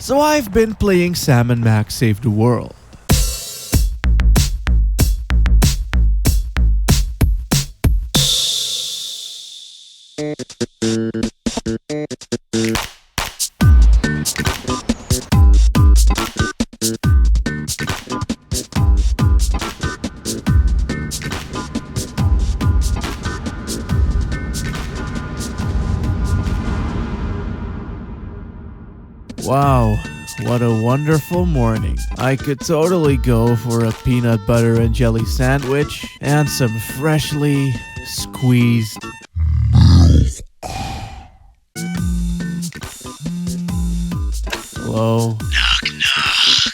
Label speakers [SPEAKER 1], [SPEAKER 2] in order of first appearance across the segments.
[SPEAKER 1] So I've been playing Sam & Max Save the World. Wow, what a wonderful morning. I could totally go for a peanut butter and jelly sandwich and some freshly squeezed. Hello?
[SPEAKER 2] Knock knock.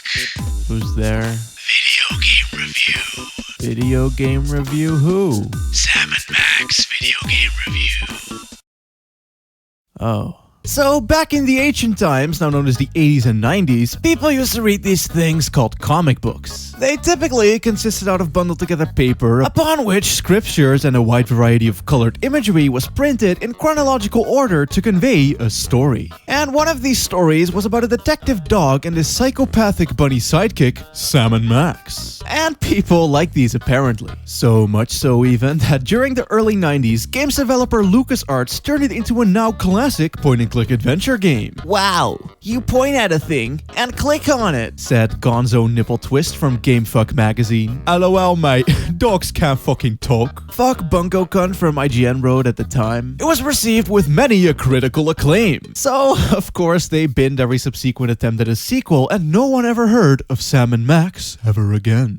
[SPEAKER 1] Who's there?
[SPEAKER 2] Video game review.
[SPEAKER 1] Video game review who?
[SPEAKER 2] Sam & Max video game review.
[SPEAKER 1] Oh. So, back in the ancient times, now known as the 80s and 90s, people used to read these things called comic books. They typically consisted out of bundled together paper, upon which scriptures and a wide variety of colored imagery was printed in chronological order to convey a story. And one of these stories was about a detective dog and his psychopathic bunny sidekick, Sam & Max. And people like these apparently. So much so even that during the early 90s, games developer LucasArts turned it into a now classic point-and-click adventure game. Wow, you point at a thing and click on it, said Gonzo Nipple Twist from GameFuck magazine. LOL mate, dogs can't fucking talk. Fuck Bunko Cunt from IGN wrote at the time. It was received with many a critical acclaim. So, of course, they binned every subsequent attempt at a sequel and no one ever heard of Sam & Max ever again.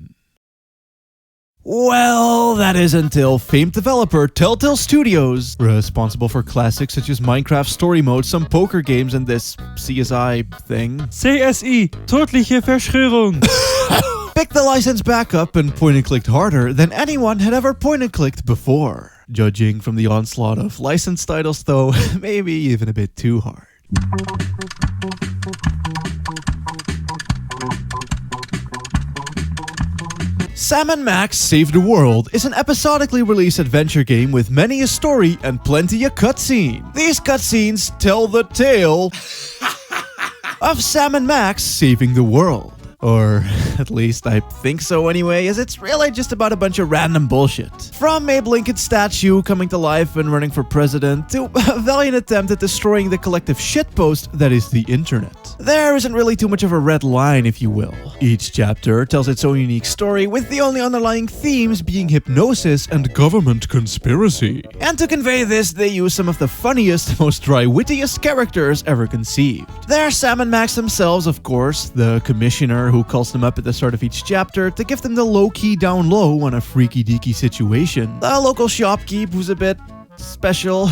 [SPEAKER 1] Well, that is until famed developer Telltale Studios, responsible for classics such as Minecraft Story Mode, some poker games, and this CSI thing,
[SPEAKER 3] SE, tödliche Verschwörung,
[SPEAKER 1] picked the license back up and point-and-clicked harder than anyone had ever point-and-clicked before. Judging from the onslaught of licensed titles though, maybe even a bit too hard. Sam & Max Save the World is an episodically released adventure game with many a story and plenty a cutscene. These cutscenes tell the tale of Sam & Max saving the world. Or at least I think so anyway, as it's really just about a bunch of random bullshit. From Abe Lincoln's statue coming to life and running for president, to a valiant attempt at destroying the collective shitpost that is the internet. There isn't really too much of a red line, if you will. Each chapter tells its own unique story, with the only underlying themes being hypnosis and government conspiracy. And to convey this, they use some of the funniest, most dry-wittiest characters ever conceived. There's Sam & Max themselves, of course, the commissioner who calls them up at the start of each chapter to give them the low-key down low on a freaky-deaky situation. The local shopkeep who's a bit special,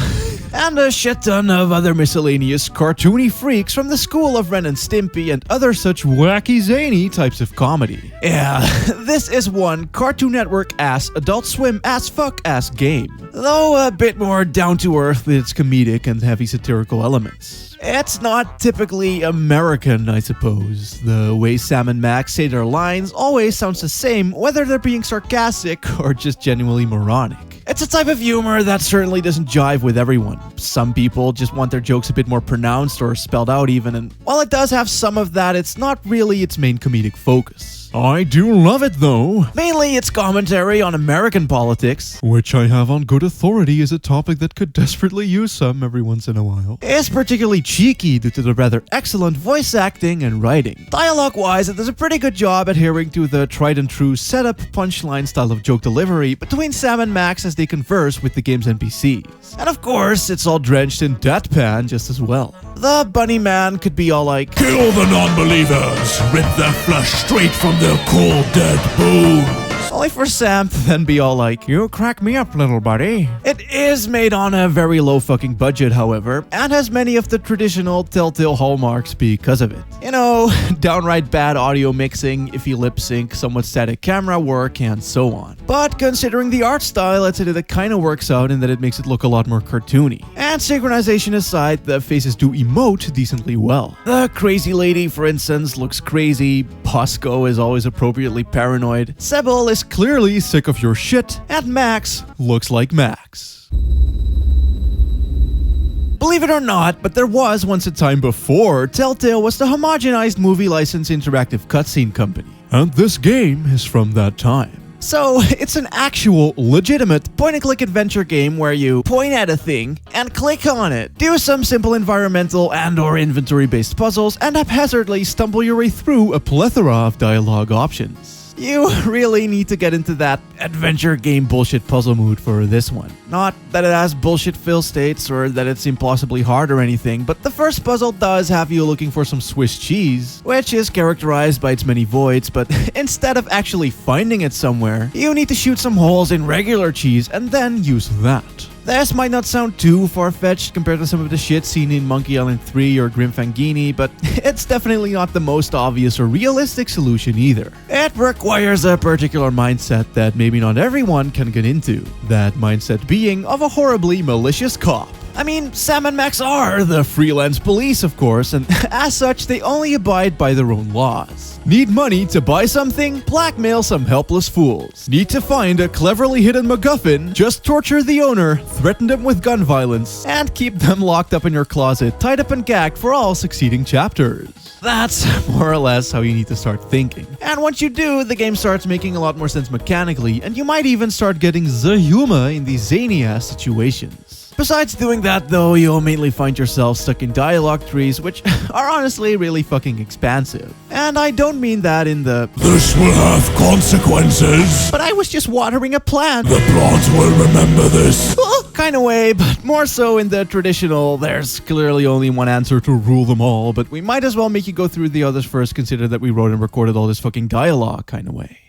[SPEAKER 1] and a shit ton of other miscellaneous cartoony freaks from the school of Ren and Stimpy and other such wacky zany types of comedy. Yeah, this is one Cartoon Network ass, Adult Swim ass fuck ass game, though a bit more down to earth with its comedic and heavy satirical elements. It's not typically American, I suppose. The way Sam & Max say their lines always sounds the same, whether they're being sarcastic or just genuinely moronic. It's a type of humor that certainly doesn't jive with everyone. Some people just want their jokes a bit more pronounced or spelled out even, and while it does have some of that, it's not really its main comedic focus. I do love it though. Mainly its commentary on American politics, which I have on good authority is a topic that could desperately use some every once in a while, is particularly cheeky due to the rather excellent voice acting and writing. Dialogue-wise, it does a pretty good job adhering to the tried and true setup punchline style of joke delivery between Sam & Max as they converse with the game's NPCs. And of course, it's all drenched in deadpan just as well. The bunny man could be all like,
[SPEAKER 2] Kill the non-believers! Rip their flesh straight from their cold dead bones!
[SPEAKER 1] only for Sam to then be all like, you crack me up, little buddy. It is made on a very low fucking budget, however, and has many of the traditional Telltale hallmarks because of it. You know, downright bad audio mixing, iffy lip sync, somewhat static camera work, and so on. But considering the art style, I'd say that it kinda works out in that it makes it look a lot more cartoony. And synchronization aside, the faces do emote decently well. The crazy lady, for instance, looks crazy, Posco is always appropriately paranoid, Sebel is clearly sick of your shit, and Max looks like Max. Believe it or not, but there was once a time before Telltale was the homogenized movie license interactive cutscene company. And this game is from that time. So, it's an actual, legitimate point-and-click adventure game where you point at a thing and click on it, do some simple environmental and/or inventory-based puzzles, and haphazardly stumble your way through a plethora of dialogue options. You really need to get into that adventure game bullshit puzzle mood for this one. Not that it has bullshit fill states or that it's impossibly hard or anything, but the first puzzle does have you looking for some Swiss cheese, which is characterized by its many voids, but instead of actually finding it somewhere, you need to shoot some holes in regular cheese and then use that. This might not sound too far-fetched compared to some of the shit seen in Monkey Island 3 or Grim Fangini, but it's definitely not the most obvious or realistic solution either. It requires a particular mindset that maybe not everyone can get into, that mindset being of a horribly malicious cop. I mean, Sam and Max are the freelance police, of course, and as such, they only abide by their own laws. Need money to buy something? Blackmail some helpless fools. Need to find a cleverly hidden MacGuffin? Just torture the owner, threaten them with gun violence, and keep them locked up in your closet, tied up and gagged for all succeeding chapters. That's more or less how you need to start thinking. And once you do, the game starts making a lot more sense mechanically, and you might even start getting the humor in these zany-ass situations. Besides doing that though, you'll mainly find yourself stuck in dialogue trees, which are honestly really fucking expansive. And I don't mean that in the
[SPEAKER 2] "This will have consequences,
[SPEAKER 1] but I was just watering a plant"
[SPEAKER 2] the plant will remember this
[SPEAKER 1] kind of way, but more so in the traditional, there's clearly only one answer to rule them all, but we might as well make you go through the others first, consider that we wrote and recorded all this fucking dialogue kind of way.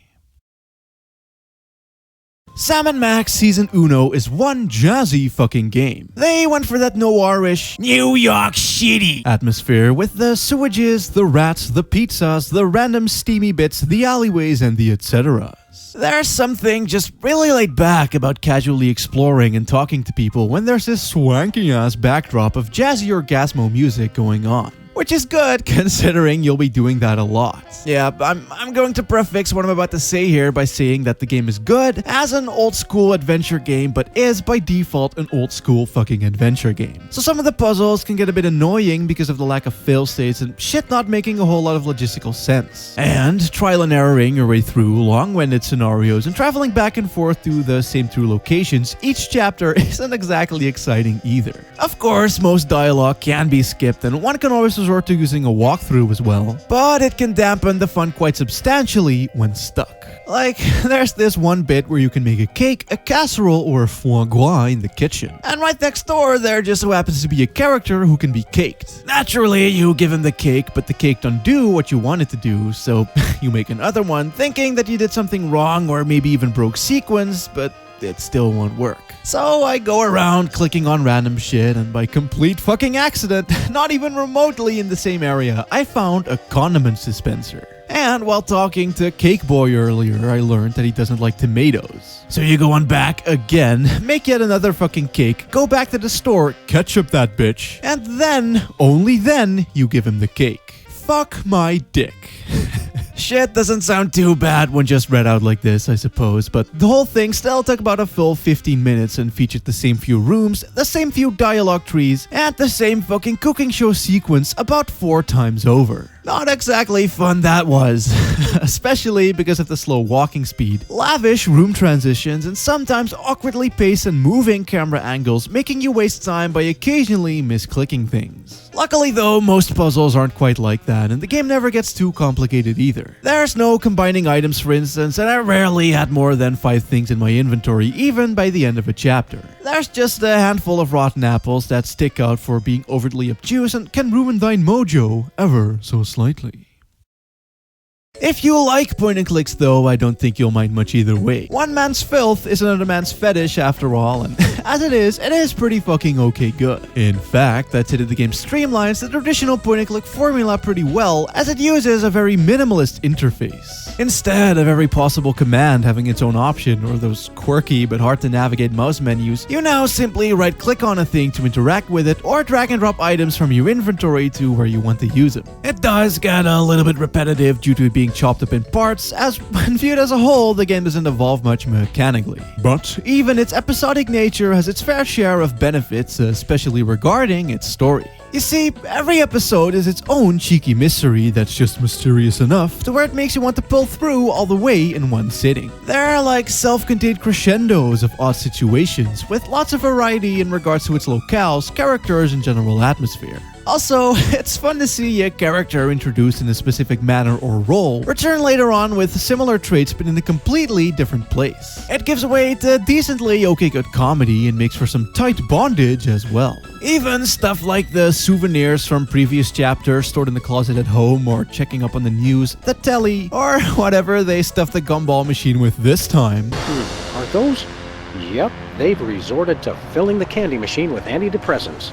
[SPEAKER 1] Sam & Max Season Uno is one jazzy fucking game. They went for that noirish, New York City atmosphere with the sewages, the rats, the pizzas, the random steamy bits, the alleyways, and the etceteras. There's something just really laid back about casually exploring and talking to people when there's this swanky-ass backdrop of jazzy orgasmo music going on. Which is good, considering you'll be doing that a lot. Yeah, I'm going to prefix what I'm about to say here by saying that the game is good as an old-school adventure game, but is by default an old-school fucking adventure game. So some of the puzzles can get a bit annoying because of the lack of fail states and shit not making a whole lot of logistical sense. And trial and erroring your way through long-winded scenarios and traveling back and forth to the same two locations each chapter isn't exactly exciting either. Of course, most dialogue can be skipped and one can always resort to using a walkthrough as well, but it can dampen the fun quite substantially when stuck. Like, there's this one bit where you can make a cake, a casserole, or a foie gras in the kitchen. And right next door, there just so happens to be a character who can be caked. Naturally, you give him the cake, but the cake don't do what you want it to do, so you make another one thinking that you did something wrong or maybe even broke sequence, but it still won't work. So I go around clicking on random shit, and by complete fucking accident, not even remotely in the same area, I found a condiments dispenser. And while talking to Cake Boy earlier, I learned that he doesn't like tomatoes. So you go on back again, make yet another fucking cake, go back to the store, ketchup that bitch, and then, only then, you give him the cake. Fuck my dick. Shit doesn't sound too bad when just read out like this, I suppose, but the whole thing still took about a full 15 minutes and featured the same few rooms, the same few dialogue trees, and the same fucking cooking show sequence about 4 times over. Not exactly fun that was, especially because of the slow walking speed, lavish room transitions, and sometimes awkwardly paced and moving camera angles, making you waste time by occasionally misclicking things. Luckily though, most puzzles aren't quite like that, and the game never gets too complicated either. There's no combining items, for instance, and I rarely had more than 5 things in my inventory, even by the end of a chapter. There's just a handful of rotten apples that stick out for being overtly obtuse and can ruin thine mojo ever so slightly. If you like point and clicks though, I don't think you'll mind much either way. One man's filth is another man's fetish after all, and as it is pretty fucking okay good. In fact, I'd say that the game streamlines the traditional point and click formula pretty well, as it uses a very minimalist interface. Instead of every possible command having its own option or those quirky but hard to navigate mouse menus, you now simply right click on a thing to interact with it or drag and drop items from your inventory to where you want to use them. It does get a little bit repetitive due to it being being chopped up in parts, as when viewed as a whole, the game doesn't evolve much mechanically. But even its episodic nature has its fair share of benefits, especially regarding its story. You see, every episode is its own cheeky mystery that's just mysterious enough to where it makes you want to pull through all the way in one sitting. There are like self-contained crescendos of odd situations, with lots of variety in regards to its locales, characters, and general atmosphere. Also, it's fun to see a character introduced in a specific manner or role return later on with similar traits but in a completely different place. It gives way to decently okay good comedy and makes for some tight bondage as well. Even stuff like the souvenirs from previous chapters stored in the closet at home, or checking up on the news, the telly, or whatever they stuffed the gumball machine with this time.
[SPEAKER 4] Are those? Yep, they've resorted to filling the candy machine with antidepressants.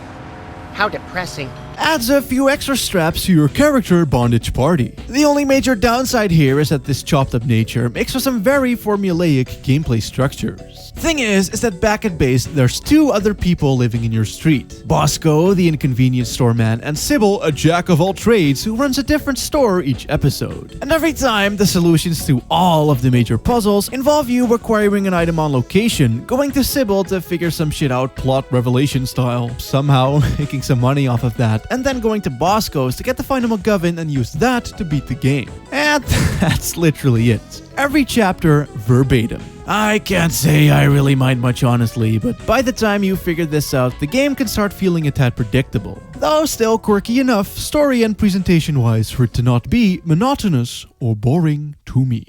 [SPEAKER 5] How depressing.
[SPEAKER 1] Adds a few extra straps to your character bondage party. The only major downside here is that this chopped up nature makes for some very formulaic gameplay structures. Thing is that back at base, there's two other people living in your street. Bosco, the inconvenience store man, and Sybil, a jack of all trades who runs a different store each episode. And every time, the solutions to all of the major puzzles involve you acquiring an item on location, going to Sybil to figure some shit out plot revelation style, somehow making some money off of that, and then going to Bosco's to get the final McGovern and use that to beat the game. And that's literally it. Every chapter verbatim. I can't say I really mind much honestly, but by the time you figure this out, the game can start feeling a tad predictable. Though still quirky enough, story and presentation wise, for it to not be monotonous or boring to me.